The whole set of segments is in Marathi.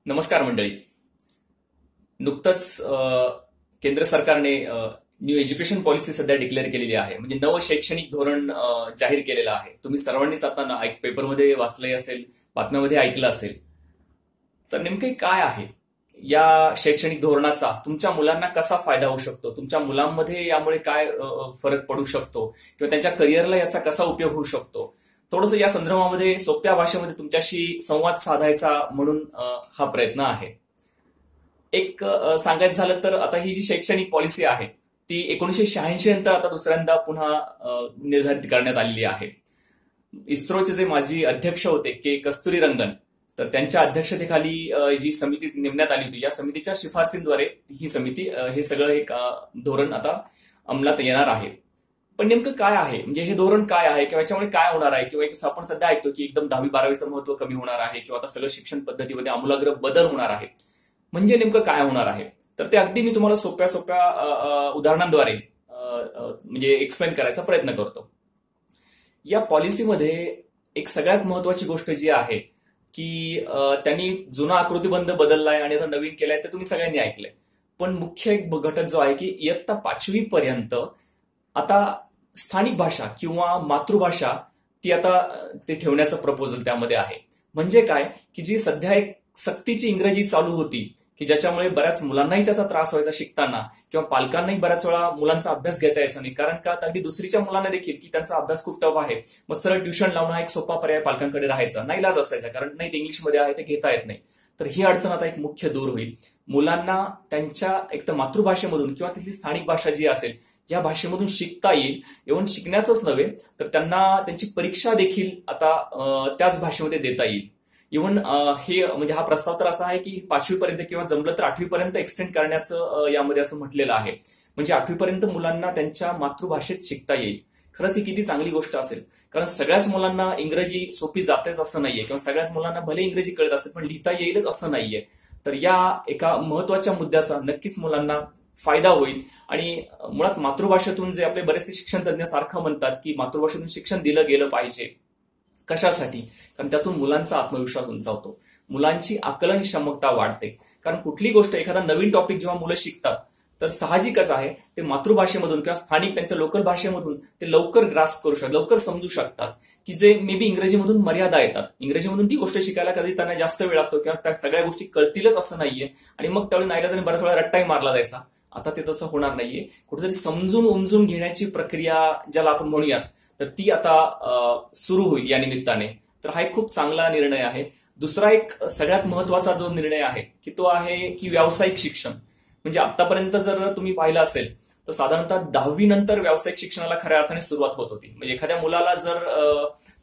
नमस्कार मंडळी. नुकतंच केंद्र सरकारने न्यू एज्युकेशन पॉलिसी सध्या डिक्लेअर केलेली आहे. म्हणजे नवं शैक्षणिक धोरण जाहीर केलेलं आहे. तुम्ही सर्वांनीच आता पेपरमध्ये वाचलंय असेल, बातम्यामध्ये ऐकलं असेल. तर नेमके काय आहे या शैक्षणिक धोरणाचा, तुमच्या मुलांना कसा फायदा होऊ शकतो, तुमच्या मुलांमध्ये यामुळे काय फरक पडू शकतो किंवा त्यांच्या करिअरला याचा कसा उपयोग होऊ शकतो, थोडंसं या संदर्भामध्ये सोप्या भाषेमध्ये तुमच्याशी संवाद साधायचा म्हणून हा प्रयत्न आहे. एक सांगायचं झालं तर आता ही जी शैक्षणिक पॉलिसी आहे ती 1986 नंतर आता दुसऱ्यांदा पुन्हा निर्धारित करण्यात आलेली आहे. इस्रोचे जे माजी अध्यक्ष होते के कस्तुरी रंगन, तर त्यांच्या अध्यक्षतेखाली जी समिती नेमण्यात आली होती, या समितीच्या शिफारसींद्वारे ही समिती हे सगळं एक धोरण आता अंमलात येणार आहे. पण नेमकं काय आहे, म्हणजे हे धोरण काय आहे किंवा याच्यामुळे काय होणार आहे, किंवा आपण सध्या ऐकतो की एकदम 10वी-12वीचं महत्व कमी होणार आहे किंवा आता सगळं शिक्षण पद्धतीमध्ये आमूलाग्र बदल होणार आहे. म्हणजे नेमकं काय होणार आहे, तर ते अगदी मी तुम्हाला सोप्या सोप्या उदाहरणांद्वारे म्हणजे एक्सप्लेन करायचा प्रयत्न करतो. या पॉलिसीमध्ये एक सगळ्यात महत्वाची गोष्ट जी आहे की त्यांनी जुना आकृतीबंध बदललाय आणि आता नवीन केलाय, ते तुम्ही सगळ्यांनी ऐकलंय. पण मुख्य एक घटक जो आहे की इयत्ता 5वी पर्यंत आता स्थानिक भाषा किंवा मातृभाषा ती आता ते ठेवण्याचं प्रपोजल त्यामध्ये आहे. म्हणजे काय की जी सध्या एक सक्तीची इंग्रजी चालू होती की ज्याच्यामुळे बऱ्याच मुलांनाही त्याचा त्रास व्हायचा शिकताना, किंवा पालकांनाही बऱ्याच वेळा मुलांचा अभ्यास घेता यायचा नाही, कारण का अगदी दुसरीच्या मुलांना देखील की त्यांचा अभ्यास खूप टफ आहे, मग सरळ ट्युशन लावणं हा एक सोपा पर्याय पालकांकडे राहायचा, नाईलाज असायचा, कारण नाही ते इंग्लिशमध्ये आहे ते घेता येत नाही. तर ही अडचण आता एक मुख्य दूर होईल. मुलांना त्यांच्या एक तर मातृभाषेमधून किंवा तिथली स्थानिक भाषा जी असेल या भाषेमधून शिकता येईल. इव्हन शिकण्याचंच नव्हे तर त्यांना त्यांची परीक्षा देखील आता त्याच भाषेमध्ये देता येईल. इव्हन हे म्हणजे हा प्रस्ताव तर असा आहे की 5वी पर्यंत किंवा जमलं तर 8वी पर्यंत एक्सटेंड करण्याचं यामध्ये असं म्हटलेलं आहे. म्हणजे 8वी पर्यंत मुलांना त्यांच्या मातृभाषेत शिकता येईल. खरंच ही किती चांगली गोष्ट असेल, कारण सगळ्याच मुलांना इंग्रजी सोपी जातेच असं नाहीये, किंवा सगळ्याच मुलांना भले इंग्रजी कळत असेल पण लिहिता येईलच असं नाहीये. तर या एका महत्वाच्या मुद्द्याचा नक्कीच मुलांना फायदा होईल. आणि मुळात मातृभाषेतून जे आपले बरेचसे शिक्षण तज्ञ सारखं म्हणतात की मातृभाषेतून शिक्षण दिलं गेलं पाहिजे. कशासाठी? कारण त्यातून मुलांचा आत्मविश्वास उंचावतो, मुलांची आकलन क्षमता वाढते. कारण कुठली गोष्ट, एखादा नवीन टॉपिक जेव्हा मुलं शिकतात तर साहजिकच आहे ते मातृभाषेमधून किंवा स्थानिक त्यांच्या लोकल भाषेमधून ते लवकर ग्रास्प करू शकतात, लवकर समजू शकतात, की जे मे बी इंग्रजीमधून मर्यादा येतात. इंग्रजीमधून ती गोष्ट शिकायला कधी त्यांना जास्त वेळ लागतो किंवा त्या सगळ्या गोष्टी कळतीलच असं नाहीये, आणि मग त्यावेळी नाईलाजाने बऱ्याच वेळा रट्टाही मारला जायचा. आता ते तसं होणार नाहीये. कुठेतरी समजून उमजून घेण्याची प्रक्रिया ज्याला आपण म्हणूयात, तर ती आता सुरू होईल या निमित्ताने. तर हा एक खूप चांगला निर्णय आहे. दुसरा एक सगळ्यात महत्वाचा जो निर्णय आहे की तो आहे की व्यावसायिक शिक्षण. म्हणजे आतापर्यंत जर तुम्ही पाहिलं असेल तर साधारणतः 10वी नंतर व्यावसायिक शिक्षणाला खऱ्या अर्थाने सुरुवात होत होती. म्हणजे एखाद्या मुलाला जर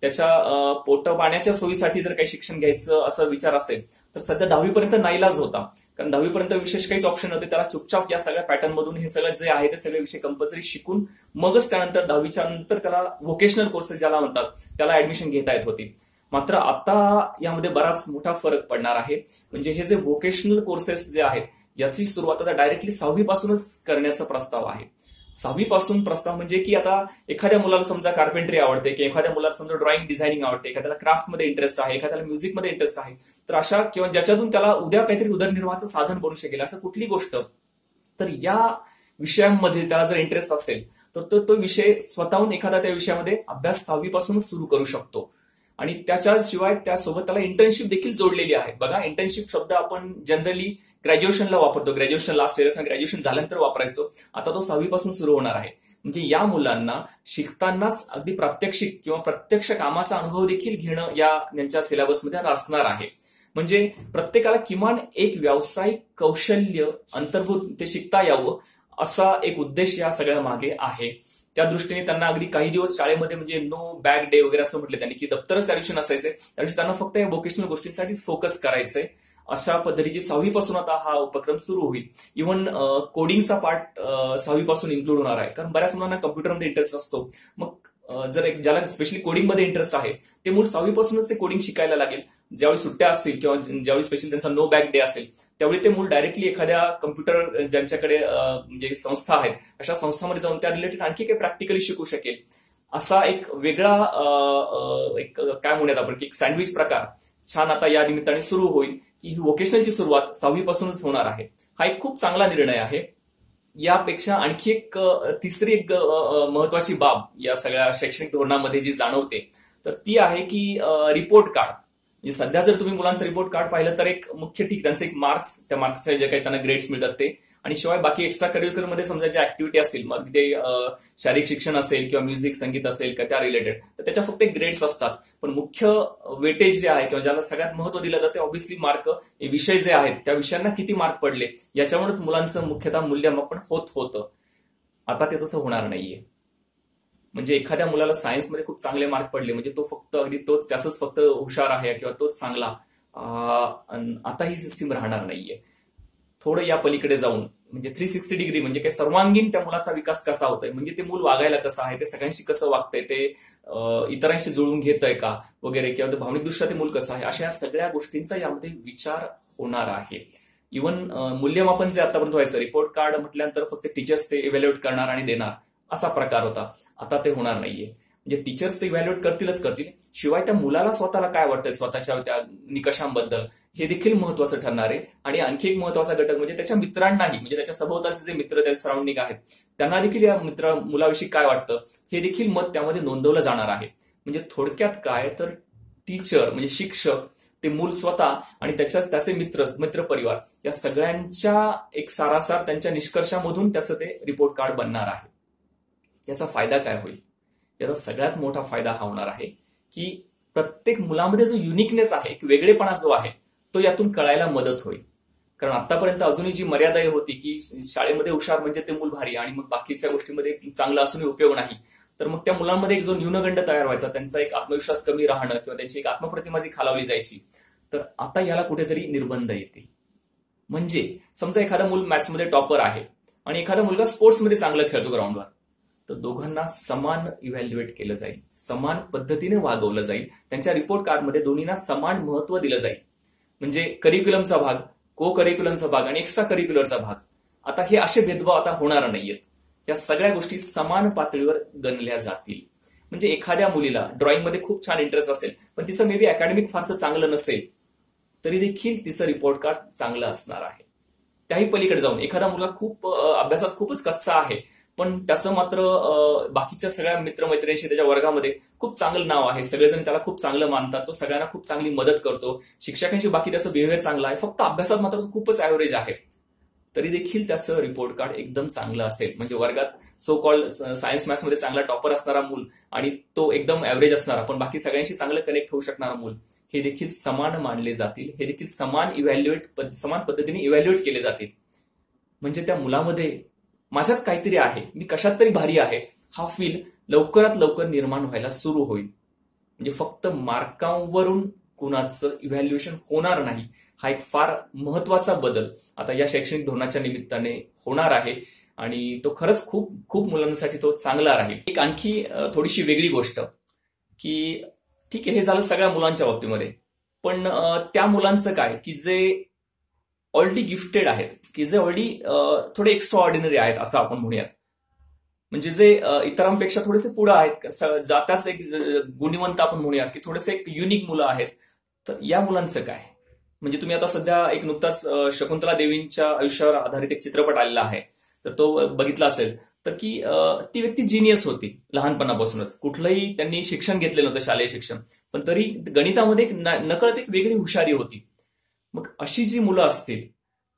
त्याच्या पोट पाण्याच्या सोयीसाठी जर काही शिक्षण घ्यायचं असा विचार असेल तर सध्या 10वी पर्यंत नाईलाज होता, कारण 10वी पर्यंत विशेष काहीच ऑप्शन नव्हते. त्याला चुपचाप या सगळ्या पॅटर्न मधून हे सगळं जे आहे ते सगळे विषय कंपल्सरी शिकून मगच त्यानंतर 10वीच्या नंतर त्याला व्होकेशनल कोर्सेस ज्याला म्हणतात त्याला ऍडमिशन घेता येत होती. मात्र आता यामध्ये बराच मोठा फरक पडणार आहे. म्हणजे हे जे व्होकेशनल कोर्सेस जे आहेत याची सुरुवात आता डायरेक्टली 6वी पासूनच करण्याचा प्रस्ताव आहे. 6वी पासून प्रस्ताव म्हणजे की आता एखाद्या मुलाला समजा कार्पेंट्री आवडते, किंवा एखाद्या मुलाला समजा ड्रॉइंग डिझायनिंग आवडते, एखाद्याला क्राफ्टमध्ये इंटरेस्ट आहे, एखाद्याला म्युझिकमध्ये इंटरेस्ट आहे, तर अशा किंवा ज्याच्यातून त्याला उद्या काहीतरी उदरनिर्वाहाचं साधन बनू शकेल असं कुठली गोष्ट, तर या विषयांमध्ये त्याला जर इंटरेस्ट असेल तर तो विषय स्वतःहून एखादा त्या विषयामध्ये अभ्यास 6वी पासूनच सुरू करू शकतो. आणि त्याच्याशिवाय त्यासोबत त्याला इंटर्नशिप देखील जोडलेली आहे. बघा, इंटर्नशिप शब्द आपण जनरली ग्रॅज्युएशनला वापरतो, ग्रॅज्युएशन लास्ट इयर किंवा ग्रॅज्युएशन झाल्यानंतर वापरायचो. आता तो 6वी पासून सुरू होणार आहे. म्हणजे या मुलांना शिकतानाच अगदी प्रात्यक्षिक किंवा प्रत्यक्ष कामाचा अनुभव देखील घेणं या त्यांच्या सिलेबसमध्ये आता असणार आहे. म्हणजे प्रत्येकाला किमान एक व्यावसायिक कौशल्य अंतर्भूत ते शिकता यावं असा एक उद्देश या सगळ्या मागे आहे. त्या दृष्टीने त्यांना अगदी काही दिवस शाळेमध्ये म्हणजे नो बॅग डे वगैरे असं म्हटलं त्यांनी, की दप्तरच त्या दिवशी नसायचे, त्या दिवशी त्यांना फक्त या व्होकेशनल गोष्टींसाठीच फोकस करायचंय. अशा पद्धतीची 6वी पासून आता हा उपक्रम सुरू होईल. इव्हन कोडिंगचा पार्ट 6वी पासून इन्क्लूड होणार आहे, कारण बऱ्याच मुलांना कम्प्युटरमध्ये इंटरेस्ट असतो. मग जर एक ज्याला स्पेशली कोडिंगमध्ये इंटरेस्ट आहे ते मूळ 6वी पासूनच ते कोडिंग शिकायला लागेल. ज्यावेळी सुट्ट्या असतील किंवा ज्यावेळी स्पेशली त्यांचा नो बॅक डे असेल त्यावेळी ते मूळ डायरेक्टली एखाद्या कम्प्युटर ज्यांच्याकडे म्हणजे संस्था आहेत अशा संस्थांमध्ये जाऊन त्या रिलेटेड आणखी काही प्रॅक्टिकली शिकू शकेल. असा एक वेगळा एक काय म्हणूयात आपण की एक सँडविच प्रकार छान आता या निमित्ताने सुरू होईल. की ही व्होकेशनलची सुरुवात 6वी पासूनच होणार आहे. हा एक खूप चांगला निर्णय आहे. यापेक्षा आणखी एक तिसरी एक महत्वाची बाब या सगळ्या शैक्षणिक धोरणामध्ये जी जाणवते तर ती आहे की रिपोर्ट कार्ड. म्हणजे सध्या जर तुम्ही मुलांचं रिपोर्ट कार्ड पाहिलं तर एक मुख्य ठीक त्यांचे एक मार्क्स, त्या मार्क्सचे जे काही त्यांना ग्रेड्स मिळतात ते, आणि शिवाय बाकी एक्स्ट्रा करिक्युलर मध्ये समजा ज्या ऍक्टिव्हिटी असतील, मग ते शारीरिक शिक्षण असेल किंवा म्युझिक संगीत असेल किंवा त्या रिलेटेड, तर त्याच्या फक्त एक ग्रेड्स असतात. पण मुख्य वेटेज जे आहे किंवा ज्याला सगळ्यात महत्व दिलं जाते ऑब्व्हियसली मार्क, विषय जे आहेत त्या विषयांना किती मार्क पडले याच्यावरच मुलांचं मुख्यतः मूल्यमापन होत होतं. आता ते तसं होणार नाहीये. म्हणजे एखाद्या मुलाला सायन्समध्ये खूप चांगले मार्क पडले म्हणजे तो फक्त अगदी तोच त्याच फक्त हुशार आहे किंवा तोच चांगला, आता ही सिस्टीम राहणार नाहीये. थोडं या पलीकडे जाऊन म्हणजे 360 डिग्री म्हणजे काय सर्वांगीण त्या मुलाचा विकास कसा होतोय, म्हणजे ते मूल वागायला कसं आहे, ते सगळ्यांशी कसं वागतंय, ते इतरांशी जुळून घेतंय का वगैरे, किंवा भावनिकदृष्ट्या ते मूल कसं आहे, अशा या सगळ्या गोष्टींचा यामध्ये विचार होणार आहे. इव्हन मूल्यमापन जे आतापर्यंत व्हायचं, रिपोर्ट कार्ड म्हटल्यानंतर फक्त टीचर्स ते इव्हॅल्युएट करणार आणि देणार असा प्रकार होता. आता ते होणार नाहीये. म्हणजे टीचर्स ते इव्हॅल्युएट करतील, शिवाय त्या मुलाला स्वतःला काय वाटतंय स्वतःच्या त्या निकषांबद्दल हे देखील महत्वाचं ठरणार आहे. आणि आणखी एक महत्वाचा घटक म्हणजे त्याच्या मित्रांनाही, म्हणजे त्याच्या सभोवतालचे जे मित्र, त्याचे सराउंडिंग आहेत, त्यांना देखील या मुलाविषयी काय वाटतं हे देखील मत त्यामध्ये नोंदवलं जाणार आहे. म्हणजे थोडक्यात काय तर टीचर म्हणजे शिक्षक, ते मूल स्वतः आणि त्याचे मित्र परिवार या सगळ्यांच्या एक सारासार त्यांच्या निष्कर्षामधून त्याचं ते रिपोर्ट कार्ड बनणार आहे. याचा फायदा काय होईल? याचा सगळ्यात मोठा फायदा हा होणार आहे की प्रत्येक मुलामध्ये जो युनिकनेस आहे, एक वेगळेपणा जो आहे, तो यातून कळायला मदत होईल. कारण आतापर्यंत अजूनही जी मर्यादा होती की शाळेमध्ये हुशार म्हणजे ते मूल भारी आणि मग बाकीच्या गोष्टीमध्ये चांगलं असूनही उपयोग नाही, तर मग त्या मुलांमध्ये एक जो न्यूनगंड तयार व्हायचा, त्यांचा एक आत्मविश्वास कमी राहणं किंवा त्यांची एक आत्मप्रतिमा जी खालावली जायची, तर आता याला कुठेतरी निर्बंध येतील. म्हणजे समजा एखादा मूल मॅथ्समध्ये टॉपर आहे आणि एखादा मुलगा स्पोर्ट्समध्ये चांगलं खेळतो ग्राउंडवर, तर दोघांना समान इव्हॅल्युएट केलं जाईल, समान पद्धतीने वागवलं जाईल, त्यांच्या रिपोर्ट कार्डमध्ये दोन्हींना समान महत्व दिलं जाईल. म्हणजे करिक्युलमचा भाग, को करिक्युलमचा भाग आणि एक्स्ट्रा करिक्युलरचा भाग, आता हे असे भेदभाव आता होणार नाहीयेत. या सगळ्या गोष्टी समान पातळीवर गणल्या जातील. म्हणजे एखाद्या मुलीला ड्रॉइंगमध्ये खूप छान इंटरेस्ट असेल पण तिचं मे बी अकॅडमिक फारसं चांगलं नसेल, तरी देखील तिचं रिपोर्ट कार्ड चांगलं असणार आहे. त्याही पलीकडे जाऊन एखादा मुलगा खूप अभ्यासात खूपच कच्चा आहे पण त्याचं मात्र बाकीच्या सगळ्या मित्रमैत्रिणींशी त्याच्या वर्गामध्ये खूप चांगलं नाव आहे, सगळेजण त्याला खूप चांगलं मानतात, तो सगळ्यांना खूप चांगली मदत करतो, शिक्षकांशी बाकी त्याचं बिहेवियर चांगलं आहे, फक्त अभ्यासात मात्र खूपच ऍव्हरेज आहे, तरी देखील त्याचं रिपोर्ट कार्ड एकदम चांगलं असेल. म्हणजे वर्गात सो कॉल्ड सायन्स मॅथ्समध्ये चांगला टॉपर असणारा मूल आणि तो एकदम ऍव्हरेज असणारा पण बाकी सगळ्यांशी चांगलं कनेक्ट होऊ शकणारा मूल, हे देखील समान मानले जातील, हे देखील समान पद्धतीने इव्हॅल्युएट केले जातील. म्हणजे त्या मुलामध्ये माझ्यात काहीतरी आहे, मी कशात तरी भारी आहे, हा फील लवकरात लवकर निर्माण व्हायला सुरू होईल. म्हणजे फक्त मार्कांवरून कुणाचं इव्हॅल्युएशन होणार नाही, हा एक फार महत्वाचा बदल आता या शैक्षणिक धोरणाच्या निमित्ताने होणार आहे आणि तो खरंच खूप खूप मुलांसाठी तो चांगला राहील. एक आणखी थोडीशी वेगळी गोष्ट की ठीक आहे, हे झालं सगळ्या मुलांच्या बाबतीमध्ये, पण त्या मुलांचं काय की जे ऑलरेडी गिफ्टेड आहेत, की जे ऑलरेडी थोडे एक्स्ट्रा ऑर्डिनरी आहेत असं आपण म्हणूयात, म्हणजे जे इतरांपेक्षा थोडेसे पुढे आहेत, जात्याच एक गुणवंत आपण म्हणूयात की थोडेसे एक युनिक मुलं आहेत, तर या मुलांचं काय? म्हणजे तुम्ही आता सध्या एक नुकताच शकुंतला देवींच्या आयुष्यावर आधारित एक चित्रपट आलेला आहे, तर तो बघितला असेल तर की ती व्यक्ती जिनियस होती लहानपणापासूनच, कुठलंही त्यांनी शिक्षण घेतलेलं नव्हतं शालेय शिक्षण, पण तरी गणितामध्ये एक नकळत एक वेगळी हुशारी होती. मग अशी जी मुलं असतील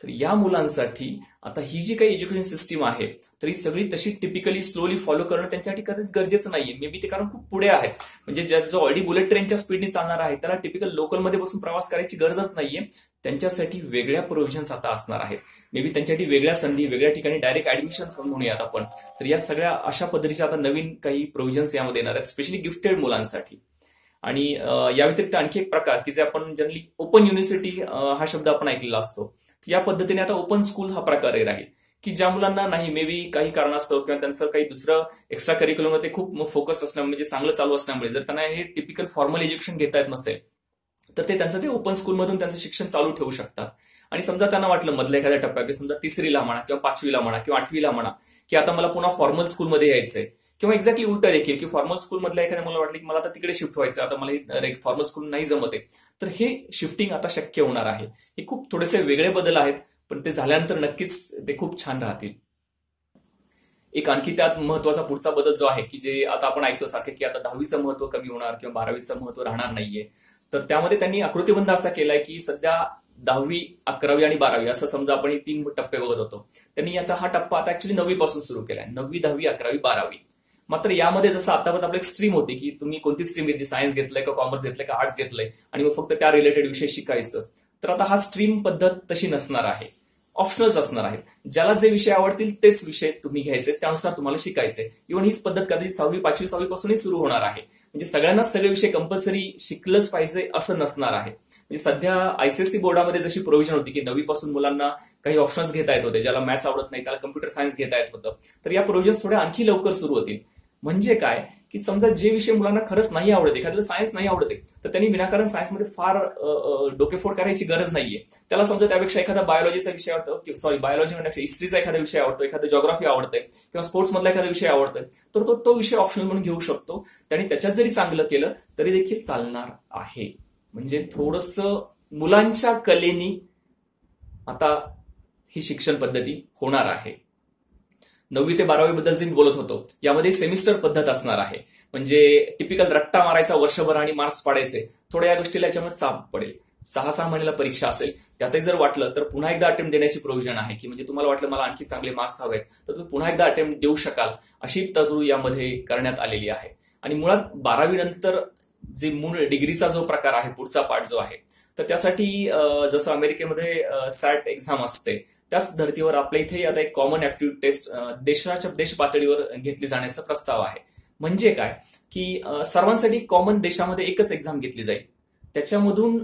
तर या मुलांसाठी आता ही जी काही एज्युकेशन सिस्टीम आहे तर ही सगळी तशी टिपिकली स्लोली फॉलो करणं त्यांच्यासाठी कधीच गरजेचं नाहीये. मे बी ते कारण खूप पुढे आहेत, म्हणजे जो ऑलरेडी बुलेट ट्रेनच्या स्पीडने चालणार आहे त्याला टिपिकल लोकलमध्ये बसून प्रवास करायची गरजच नाहीये. त्यांच्यासाठी वेगळ्या प्रोव्हिजन्स आता असणार आहेत, मे बी त्यांच्यासाठी वेगळ्या संधी, वेगळ्या ठिकाणी डायरेक्ट ऍडमिशन म्हणूयात आपण, तर या सगळ्या अशा पद्धतीच्या आता नवीन काही प्रोव्हिजन्स यामध्ये येणार आहेत स्पेशली गिफ्टेड मुलांसाठी. आणि या व्यतिरिक्त आणखी एक प्रकार की जे आपण जनरली ओपन युनिव्हर्सिटी हा शब्द आपण ऐकलेला असतो, या पद्धतीने आता ओपन स्कूल हा प्रकार राहील की ज्या मुलांना नाही मे बी काही कारणास्तव किंवा त्यांचं काही दुसरं एक्स्ट्रा करिक्युलममध्ये खूप फोकस असल्यामुळे, म्हणजे चांगलं चालू असल्यामुळे जर त्यांना हे टिपिकल फॉर्मल एज्युकेशन घेता येत नसेल तर ते त्यांचं ते ओपन स्कूलमधून त्यांचं शिक्षण चालू ठेवू शकतात. आणि समजा त्यांना वाटलं मधल्या एखाद्या टप्प्यात समजा 3रीला म्हणा किंवा 5वीला म्हणा किंवा 8वीला म्हणा की आता मला पुन्हा फॉर्मल स्कूलमध्ये यायचंय किंवा एक्झॅक्टली उलटं देखील की फॉर्मल स्कूल मधल्या एखाद्या मला वाटलं की मला आता तिकडे शिफ्ट व्हायचं, आता मला फॉर्मल स्कूल नाही जमत आहे, तर हे शिफ्टिंग आता शक्य होणार आहे. हे खूप थोडेसे वेगळे बदल आहेत, पण ते झाल्यानंतर नक्कीच ते खूप छान राहतील. एक आणखी त्यात महत्वाचा पुढचा बदल जो आहे की जे आता आपण ऐकतो सारखं की आता 10वीचं महत्व कमी होणार किंवा 12वीचं महत्व राहणार नाहीये. तर त्यामध्ये त्यांनी आकृतीबंध असा केलाय की सध्या 10वी, 11वी आणि 12वी असं समजा आपण हे 3 टप्पे बघत होतो. त्यांनी याचा हा टप्पा आता ऍक्च्युली 9वी पासून सुरू केलाय. 9वी, 10वी, 11वी, 12वी. मात्र यामध्ये जसं आतापर्यंत आपलं एक स्ट्रीम होती की तुम्ही कोणती स्ट्रीम घेतली, सायन्स घेतलंय का कॉमर्स घेतलंय का आर्ट्स घेतलंय आणि मग फक्त त्या रिलेटेड विषय शिकायचं. तर आता हा स्ट्रीम पद्धत तशी नसणार आहे, ऑप्शनल्स असणार आहेत. ज्याला जे विषय आवडतील तेच विषय तुम्ही घ्यायचे, त्यानुसार तुम्हाला शिकायचे. इव्हन हीच पद्धत कदाचित 6वी, 5वी, 6वी पासूनही सुरू होणार आहे. म्हणजे सगळ्यांनाच सगळे विषय कंपल्सरी शिकलंच पाहिजे असं नसणार आहे. म्हणजे सध्या आयसीएससी बोर्डामध्ये जशी प्रोव्हिजन होती की 9वी पासून मुलांना काही ऑप्शन्स घेता येत होते, ज्याला मॅथ्स आवडत नाही त्याला कम्प्युटर सायन्स घेता येत होतं, तर या प्रोव्हिजन्स थोड्या आणखी लवकर सुरू होतील. म्हणजे काय की समजा जे विषय मुलांना खरंच नाही आवडत, एखाद्याला सायन्स नाही आवडते, तर त्यांनी विनाकारण सायन्समध्ये फार डोकेफोड करायची गरज नाहीये. त्याला समजा त्यापेक्षा एखादा बायोलॉजीचा विषय आवडतो, बायोलॉजी म्हणण्यापेक्षा हिस्ट्रीचा एखादा विषय आवडतो, एखादा जॉग्राफी आवडतंय किंवा स्पोर्ट्स मधला एखादा विषय आवडतोय, तर तो विषय ऑप्शनल म्हणून घेऊ शकतो. त्याने त्याच्यात जरी चांगलं केलं तरी देखील चालणार आहे. म्हणजे थोडंसं मुलांच्या कलेनी आता ही शिक्षण पद्धती होणार आहे. 9वी ते 12वी बद्दल जे मी बोलत होतो, यामध्ये सेमिस्टर पद्धत असणार आहे. म्हणजे टिपिकल रट्टा मारायचा वर्षभर आणि मार्क्स पाडायचे, थोड्या या गोष्टीला याच्यामध्ये चाप पडेल. 6-6 महिन्याला परीक्षा असेल, त्यातही जर वाटलं तर पुन्हा एकदा अटेम्प्ट देण्याची प्रोव्हिजन आहे की म्हणजे तुम्हाला वाटलं मला आणखी चांगले मार्क्स हवेत तर तुम्ही पुन्हा एकदा अटेम्प्ट देऊ शकाल, अशी तरतूद यामध्ये करण्यात आलेली आहे. आणि मुळात 12वी नंतर जे मूळ डिग्रीचा जो प्रकार आहे, पुढचा पार्ट जो आहे, तर त्यासाठी जसं अमेरिकेमध्ये सॅट एक्झाम असते, त्याच धर्तीवर आपल्या इथे आता एक कॉमन ऍप्टिट्यूड टेस्ट देश पातळीवर घेतली जाण्याचा प्रस्ताव आहे. म्हणजे काय की सर्वांसाठी कॉमन देशामध्ये एकच एक्झाम घेतली जाईल, त्याच्यामधून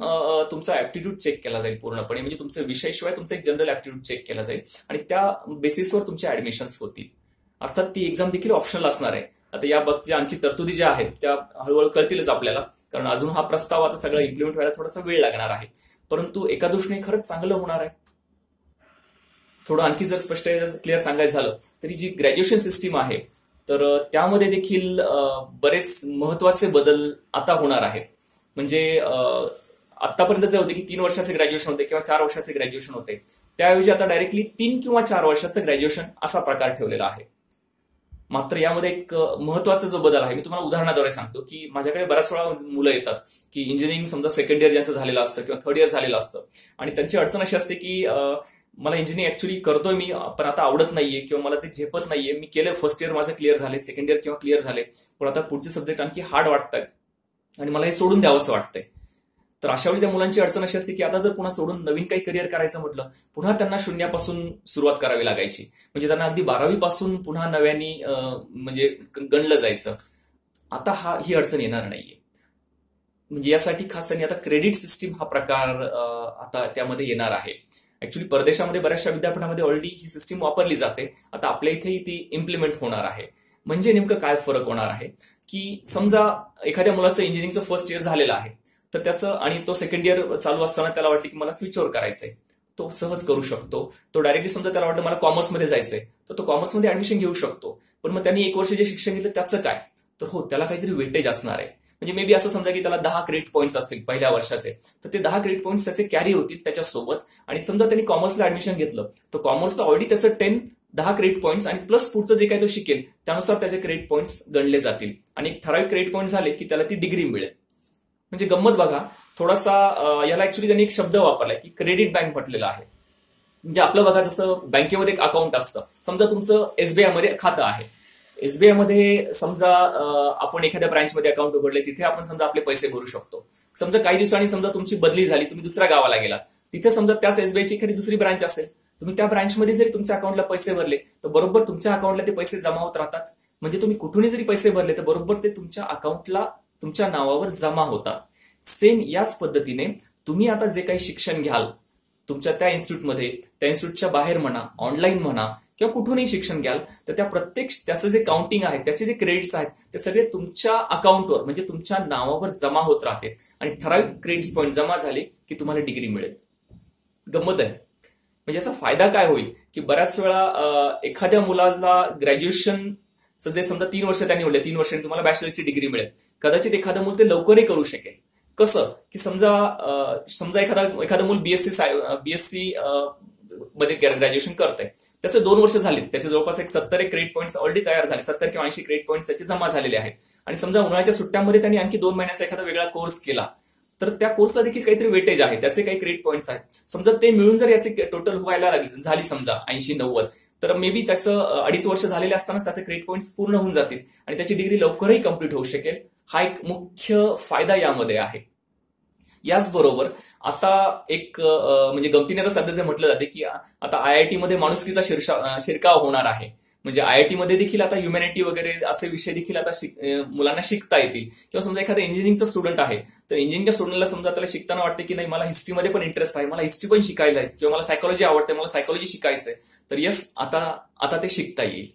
तुमचा ऍप्टिट्यूड चेक केला जाईल पूर्णपणे. म्हणजे तुमच्या विषयाशिवाय तुमचा एक जनरल ऍप्टिट्यूड चेक केला जाईल आणि त्या बेसिसवर तुमचे ऍडमिशन्स होतील. अर्थात ती एक्झाम देखील ऑप्शनल असणार आहे. आता या बाबतीत आणखी तरतुदी ज्या आहेत त्या हळूहळू कळतीलच आपल्याला, कारण अजून हा प्रस्ताव आता सगळं इम्प्लिमेंट व्हायला थोडासा वेळ लागणार आहे. परंतु एका दृष्टीने खरंच चांगलं होणार आहे. थोडं आणखी जर स्पष्ट क्लिअर सांगायचं झालं तरी जी ग्रॅज्युएशन सिस्टीम आहे, तर त्यामध्ये देखील बरेच महत्वाचे बदल आता होणार आहेत. म्हणजे आतापर्यंत जे होते की 3 वर्षाचे ग्रॅज्युएशन होते किंवा 4 वर्षाचे ग्रॅज्युएशन होते, त्याऐवजी आता डायरेक्टली 3 किंवा 4 वर्षाचं ग्रॅज्युएशन असा प्रकार ठेवलेला आहे. मात्र यामध्ये एक महत्वाचा जो बदल आहे, मी तुम्हाला उदाहरणाद्वारे सांगतो की माझ्याकडे बऱ्याच वेळा मुलं येतात की इंजिनिअरिंग समजा सेकंड इयर ज्यांचं झालेलं असतं किंवा थर्ड इयर झालेलं असतं आणि त्यांची अडचण अशी असते की मला इंजिनिअरिंग ऍक्च्युली करतोय मी, पण आता आवडत नाहीये किंवा मला ते झेपत नाहीये. मी केलं, फर्स्ट इयर माझं क्लिअर झाले, सेकंड इयर किंवा क्लिअर झाले, पण आता पुढचे सब्जेक्ट आणखी हार्ड वाटतात आणि मला हे सोडून द्यावंसं वाटतंय. तर अशावेळी त्या मुलांची अडचण अशी असते की आता जर पुन्हा सोडून नवीन काही करिअर करायचं म्हटलं, पुन्हा त्यांना शून्यापासून सुरुवात करावी लागायची. म्हणजे त्यांना अगदी 12वी पासून पुन्हा नव्याने म्हणजे गणलं जायचं. आता ही अडचण येणार नाहीये. म्हणजे यासाठी खास आता क्रेडिट सिस्टीम हा प्रकार आता त्यामध्ये येणार आहे. ऍक्च्युली परदेशामध्ये बऱ्याचशा विद्यापीठामध्ये ऑलरेडी ही सिस्टीम वापरली जाते. आता आपल्या इथेही ती इम्प्लिमेंट होणार आहे. म्हणजे नेमकं काय फरक होणार आहे की समजा एखाद्या मुलाचं इंजिनिअरिंगचं फर्स्ट इयर झालेलं आहे, तर त्याचं आणि तो सेकंड इयर चालू असताना त्याला वाटलं की मला स्विच ओव्हर करायचंय, तो सहज करू शकतो. तो डायरेक्टली समजा त्याला वाटलं मला कॉमर्समध्ये जायचंय, तर तो कॉमर्समध्ये ऍडमिशन घेऊ शकतो. पण मग त्यांनी 1 वर्ष जे शिक्षण घेतलं त्याचं काय, तर हो त्याला काहीतरी वेटेज असणार आहे. म्हणजे मे बी असं समजा की त्याला 10 क्रेडिट पॉईंट्स असतील पहिल्या वर्षाचे, तर ते 10 क्रेडिट पॉईंट्स त्याचे कॅरी होतील त्याच्यासोबत. आणि समजा त्यांनी कॉमर्सला ऍडमिशन घेतलं, तर कॉमर्सला ऑलरेडी त्याचं 10 क्रेडिट पॉईंट्स आणि प्लस पुढचं जे काही तो शिकेल त्यानुसार त्याचे क्रेडिट पॉईंट्स गणले जातील आणि एक ठराविक क्रेडिट पॉईंट झाले की त्याला ती डिग्री मिळेल. म्हणजे गंमत बघा थोडासा, याला ऍक्च्युली त्यांनी एक शब्द वापरलाय की क्रेडिट बँक म्हटलेला आहे. म्हणजे आपलं बघा जसं बँकेमध्ये एक अकाउंट असतं, समजा तुमचं एसबीआय मध्ये खातं आहे. एसबीआय मध्ये समजा आपण एखाद्या ब्रँचमध्ये अकाउंट उघडले, तिथे आपण समजा आपले पैसे भरू शकतो. समजा काही दिवसांनी समजा तुमची बदली झाली, तुम्ही दुसऱ्या गावाला गेला, तिथे समजा त्याच एसबीआयची एखादी दुसरी ब्रांच असेल, तुम्ही त्या ब्रांचमध्ये जरी तुमच्या अकाउंटला पैसे भरले तर बरोबर तुमच्या अकाउंटला ते पैसे जमा होत राहतात. म्हणजे तुम्ही कुठूनही जरी पैसे भरले तर बरोबर ते तुमच्या अकाउंटला तुमच्या नावावर जमा होतात. सेम याच पद्धतीने तुम्ही आता जे काही शिक्षण घ्याल तुमच्या त्या इन्स्टिट्यूटमध्ये, त्या इन्स्टिट्यूटच्या बाहेर म्हणा, ऑनलाईन म्हणा किंवा कुठूनही शिक्षण घ्याल, तर त्या प्रत्येक त्याचं जे काउंटिंग आहे, त्याचे जे क्रेडिट्स आहेत ते सगळे तुमच्या अकाउंटवर म्हणजे तुमच्या नावावर जमा होत राहते आणि ठराविक क्रेडिट पॉईंट जमा झाले की तुम्हाला डिग्री मिळेल. गंमत आहे. म्हणजे याचा फायदा काय होईल की बऱ्याच वेळा एखाद्या मुलाला ग्रॅज्युएशन जे समजा 3 वर्ष त्यांनी निवडले, 3 वर्षांनी तुम्हाला बॅचलरची डिग्री मिळेल. कदाचित एखादं मूल ते लवकरही करू शकेल. कसं की समजा एखादं मूल बीएससी मध्ये ग्रॅज्युएशन करतंय, त्याचे 2 वर्ष झाले, त्याचे जवळपास 70 क्रेडिट पॉईंट्स ऑलरेडी तयार झाले, 70 किंवा 80 क्रेडिट पॉईंट्स त्याचे जमा झालेले आहेत. आणि समजा उन्हाळ्याच्या सुट्ट्यांमध्ये त्यांनी आणखी 2 महिन्याचा एखादा वेगळा कोर्स केला, तर त्या कोर्सला देखील काहीतरी वेटेज आहे, त्याचे काही क्रेडिट पॉईंट्स आहेत. समजा ते मिळून जर याचे टोटल व्हायला झाली समजा 80-90, तर मे बी त्याचं 2.5 वर्ष झालेले असताना त्याचे क्रेडिट पॉईंट्स पूर्ण होऊन जातील आणि त्याची डिग्री लवकरही कम्प्लीट होऊ शकेल. हा एक मुख्य फायदा यामध्ये आहे. याचबरोबर आता एक म्हणजे गमतीने आता सध्या जे म्हटलं जाते की आता IIT मध्ये माणुसकीचा शिरकाव होणार आहे. म्हणजे IIT मध्ये देखील आता ह्युमॅनिटी वगैरे असे विषय देखील आता मुलांना शिकता येतील. किंवा समजा एखादा इंजिनिअरिंगचा स्टुडंट आहे, तर इंजिनिअरिंगच्या स्टुडंटला समजा त्याला शिकताना वाटते की नाही, मला हिस्ट्रीमध्ये पण इंटरेस्ट आहे, मला हिस्ट्री पण शिकायला आहे, किंवा मला सायकोलॉजी आवडते, मला सायकोलॉजी शिकायचंय, तर येस, आता ते शिकता येईल.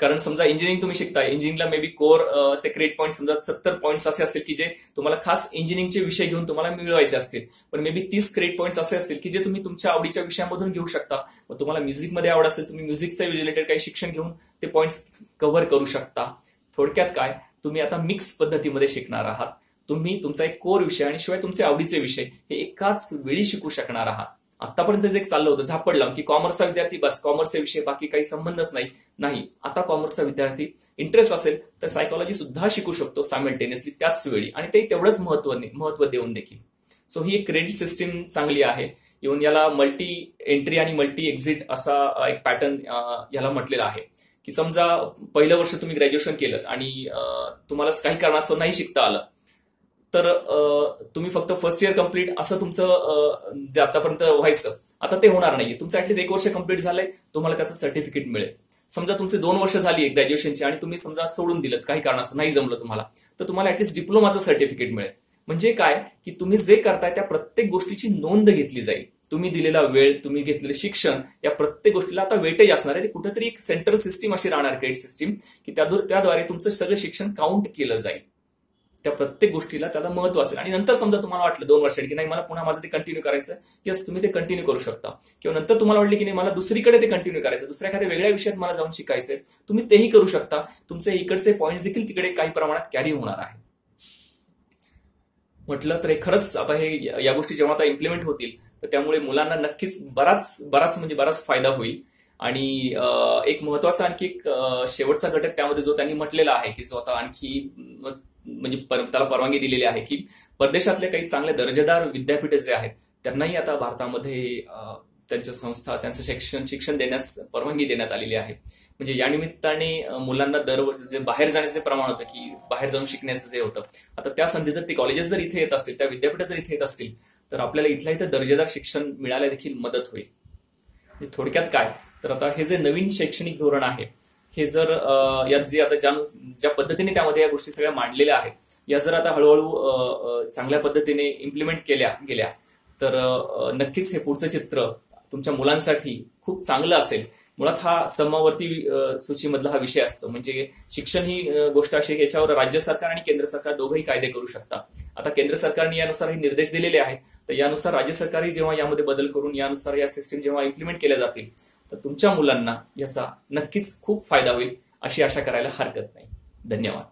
कारण समजा इंजिनिअरिंग तुम्ही शिकताय, इंजिनिअरिंगला मे बी कोर ते क्रेडिट पॉईंट समजा 70 पॉईंट्स असे असतील की जे तुम्हाला खास इंजिनिअरिंगचे विषय घेऊन तुम्हाला मिळवायचे असतील. पण मे बी 30 क्रेडिट पॉईंट्स असे असतील की जे तुम्ही तुमच्या आवडीच्या विषयामधून घेऊ शकता. मग तुम्हाला म्युझिकमध्ये आवड असेल, तुम्ही म्युझिकच्या रिलेटेड काही शिक्षण घेऊन ते पॉईंट्स कव्हर करू शकता. थोडक्यात काय, तुम्ही आता मिक्स पद्धतीमध्ये शिकणार आहात. तुम्ही तुमचा एक कोर विषय आणि शिवाय तुमचे आवडीचे विषय हे एकाच वेळी शिकू शकणार आहात. आतापर्यंत जे चाललं होतं झापड लावून की कॉमर्सचा विद्यार्थी बस कॉमर्सचे विषय, बाकी काही संबंधच नाही. आता कॉमर्सचा विद्यार्थी इंटरेस्ट असेल तर सायकोलॉजी सुद्धा शिकू शकतो सायमल्टेनियसली त्याच वेळी, आणि ते तेवढंच महत्व देऊन देखील. सो ही एक क्रेडिट सिस्टीम चांगली आहे. इव्हन याला मल्टी एंट्री आणि मल्टी एक्झिट असा एक पॅटर्न याला म्हटलेला आहे. की समजा पहिलं वर्ष तुम्ही ग्रॅज्युएशन केलं आणि तुम्हाला काही कारणास्तव नाही शिकता आलं, तर तुम्ही फक्त फर्स्ट इयर कम्प्लीट असं तुमचं जे आतापर्यंत व्हायचं, आता ते होणार नाहीये. तुमचं ऍटलीस्ट 1 वर्ष कम्प्लीट झालंय, तुम्हाला त्याचं सर्टिफिकेट मिळेल. समजा तुमचे 2 वर्ष झाली ग्रॅज्युएशनची आणि तुम्ही समजा सोडून दिलं, काही कारणास्तव नाही जमलं तुम्हाला, तर तुम्हाला ऍटलीस्ट डिप्लोमाचं सर्टिफिकेट मिळेल. म्हणजे काय की तुम्ही जे करताय त्या प्रत्येक गोष्टीची नोंद घेतली जाईल. तुम्ही दिलेला वेळ, तुम्ही घेतलेलं शिक्षण, या प्रत्येक गोष्टीला आता वेटेज असणार आहे. कुठेतरी एक सेंट्रल सिस्टीम अशी राहणार क्रेडिट सिस्टीम की त्याद्वारे तुमचं सगळं शिक्षण काउंट केलं जाईल. त्या प्रत्येक गोष्टीला त्याला महत्व असेल. आणि नंतर समजा तुम्हाला वाटलं 2 वर्षांनी की नाही, मला पुन्हा माझं ते कंटिन्यू करायचं, यस, तुम्ही ते कंटिन्यू करू शकता. किंवा नंतर तुम्हाला वाटलं की नाही, मला दुसरीकडे ते कंटिन्यू करायचं, दुसऱ्या एखाद्या वेगळ्या विषयात मला जाऊन शिकायचंय, तुम्ही तेही करू शकता. तुमचे इकडचे पॉईंट्स देखील तिकडे काही प्रमाणात कॅरी होणार आहे. म्हटलं तर हे खरंच आता या गोष्टी जेव्हा आता इम्प्लिमेंट होतील, तर त्यामुळे मुलांना नक्कीच बराच फायदा होईल. आणि एक महत्वाचा आणखी एक शेवटचा घटक त्यामध्ये जो त्यांनी म्हटलेला आहे की जो आता आणखी म्हणजे त्याला परवानगी दिलेली आहे की परदेशातले काही चांगले दर्जेदार विद्यापीठ जे आहेत त्यांनाही आता भारतामध्ये त्यांच्या संस्था त्यांचं शिक्षण देण्यास परवानगी देण्यात आलेली आहे. म्हणजे या निमित्ताने मुलांना जे बाहेर जाण्याचे प्रमाण होतं की बाहेर जाऊन शिकण्याचं जे होतं, आता त्या संधी जर ती कॉलेजेस जर इथे येत असतील, त्या विद्यापीठ जर इथे येत असतील, तर आपल्याला इथल्या इथं दर्जेदार शिक्षण मिळायला देखील मदत होईल. म्हणजे थोडक्यात काय, तर आता हे जे नवीन शैक्षणिक धोरण आहे, हे जर यात जे आता ज्या पद्धतीने त्यामध्ये या गोष्टी सगळ्या मांडलेल्या आहेत, या जर आता हळूहळू चांगल्या पद्धतीने इम्प्लिमेंट केल्या गेल्या, तर नक्कीच हे पुढचं चित्र तुमच्या मुलांसाठी खूप चांगलं असेल. मुळात हा समवर्ती सूचीमधला हा विषय असतो. म्हणजे शिक्षण ही गोष्ट अशी आहे, याच्यावर राज्य सरकार आणि केंद्र सरकार दोघंही कायदे करू शकतात. आता केंद्र सरकारने यानुसार हे निर्देश दिलेले आहेत, तर यानुसार राज्य सरकारही जेव्हा यामध्ये बदल करून यानुसार या सिस्टीम जेव्हा इम्प्लिमेंट केल्या जातील, तर तुमच्या मुलांना याचा नक्कीच खूप फायदा होईल अशी आशा करायला हरकत नाही. धन्यवाद.